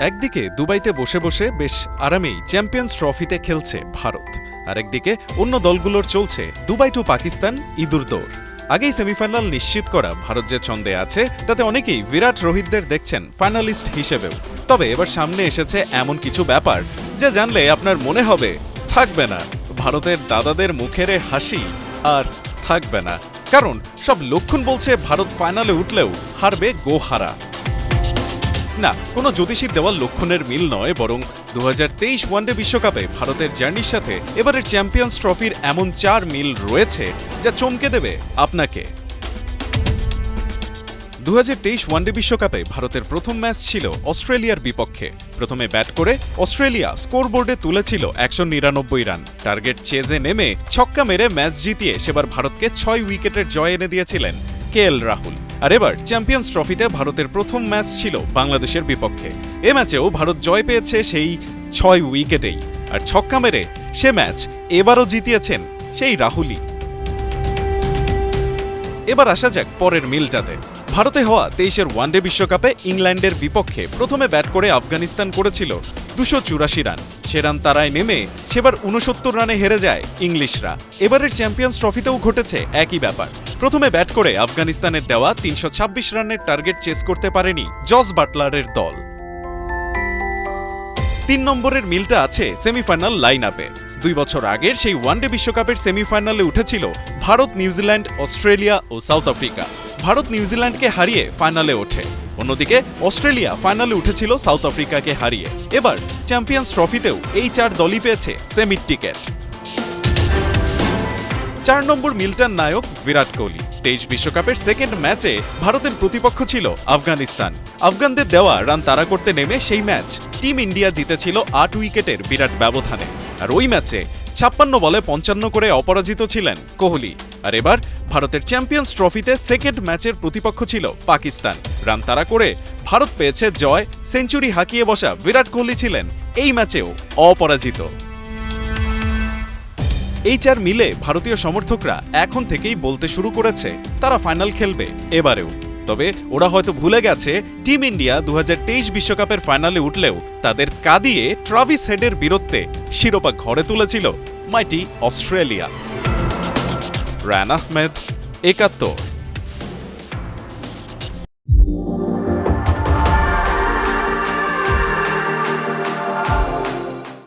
একদিকে দুবাইতে বসে বসে বেশ আরামেই চ্যাম্পিয়ন্স ট্রফিতে খেলছে ভারত, আর একদিকে অন্য দলগুলোর চলছে দুবাই টু পাকিস্তান ইঁদুর দৌড়। আগেই সেমিফাইনাল নিশ্চিত করা ভারত যে ছন্দে আছে তাতে অনেকেই বিরাট রোহিতদের দেখছেন ফাইনালিস্ট হিসেবেও। তবে এবার সামনে এসেছে এমন কিছু ব্যাপার যা জানলে আপনার মনে হবে থাকবে না ভারতের দাদাদের মুখের হাসি, আর থাকবে না, কারণ সব লক্ষণ বলছে ভারত ফাইনালে উঠলেও হারবে গোহারা। না, কোনো জ্যোতিষীর দেওয়া লক্ষণের মিল নয়, বরং 2023 ওয়ানডে বিশ্বকাপে ভারতের জার্নির সাথে এবারের চ্যাম্পিয়ন্স ট্রফির এমন 4 মিল রয়েছে যা চমকে দেবে আপনাকে। 2023 ওয়ানডে বিশ্বকাপে ভারতের প্রথম ম্যাচ ছিল অস্ট্রেলিয়ার বিপক্ষে। প্রথমে ব্যাট করে অস্ট্রেলিয়া স্কোরবোর্ডে তুলেছিল 199 রান। টার্গেট চেজে নেমে ছক্কা মেরে ম্যাচ জিতিয়ে সেবার ভারতকে 6 উইকেটের জয় এনে দিয়েছিলেন KL রাহুল। আর এবার চ্যাম্পিয়ন্স ট্রফিতে ভারতের প্রথম ম্যাচ ছিল বাংলাদেশের বিপক্ষে। এ ম্যাচেও ভারত জয় পেয়েছে সেই 6 উইকেটেই, আর ছক্কা মেরে সে ম্যাচ এবারও জিতিয়েছেন সেই রাহুলই। এবার আসা যাক পরের মিলটাতে। ভারতে হওয়া 23-এর ওয়ানডে বিশ্বকাপে ইংল্যান্ডের বিপক্ষে প্রথমে ব্যাট করে আফগানিস্তান করেছিল 284 রান। সে রান তারায় নেমে সেবার 69 রানে হেরে যায় ইংলিশরা। এবারের চ্যাম্পিয়ন্স ট্রফিতেও ঘটেছে একই ব্যাপার। প্রথমে ব্যাট করে আফগানিস্তানের দেওয়া 326 রানের টার্গেট চেস করতে পারেনি জস বাটলারের দল। 3 নম্বরের মিলটা আছে সেমিফাইনাল লাইন আপে। 2 বছর আগের সেই ওয়ানডে বিশ্বকাপের সেমিফাইনালে উঠেছিল ভারত, নিউজিল্যান্ড, অস্ট্রেলিয়া ও সাউথ আফ্রিকা। ভারত নিউজিল্যান্ডকে হারিয়ে ফাইনালে ওঠে, অন্যদিকে অস্ট্রেলিয়া ফাইনালে উঠেছিল সাউথ আফ্রিকাকে হারিয়ে। এবার চ্যাম্পিয়ন্স ট্রফিতেও এই 4 দলই পেয়েছে সেমির টিকেট। 4 নম্বর মিলটার নায়ক বিরাট কোহলি। 23 বিশ্বকাপের সেকেন্ড ম্যাচে ভারতের প্রতিপক্ষ ছিল আফগানিস্তান। আফগানদের দেওয়া রান তাড়া করতে নেমে সেই ম্যাচ টিম ইন্ডিয়া জিতেছিল 8 উইকেটের বিরাট ব্যবধানে। আর ওই ম্যাচে 56 বলে 55 করে অপরাজিত ছিলেন কোহলি। আর এবার ভারতের চ্যাম্পিয়ন্স ট্রফিতে সেকেন্ড ম্যাচের প্রতিপক্ষ ছিল পাকিস্তান। রান তাড়া করে ভারত পেয়েছে জয়। সেঞ্চুরি হাঁকিয়ে বসা বিরাট কোহলি ছিলেন এই ম্যাচেও অপরাজিত। এই 4 মিলে ভারতীয় সমর্থকরা এখন থেকেই বলতে শুরু করেছে তারা ফাইনাল খেলবে এবারেও। তবে ওরা হয়তো ভুলে গেছে টিম ইন্ডিয়া 2023 বিশ্বকাপের ফাইনালে উঠলেও তাদের কাঁদিয়ে ট্রাভিস হেডের বীরত্বে শিরোপা ঘরে তুলেছিল মাইটি অস্ট্রেলিয়া। রান আহমেদ, 71।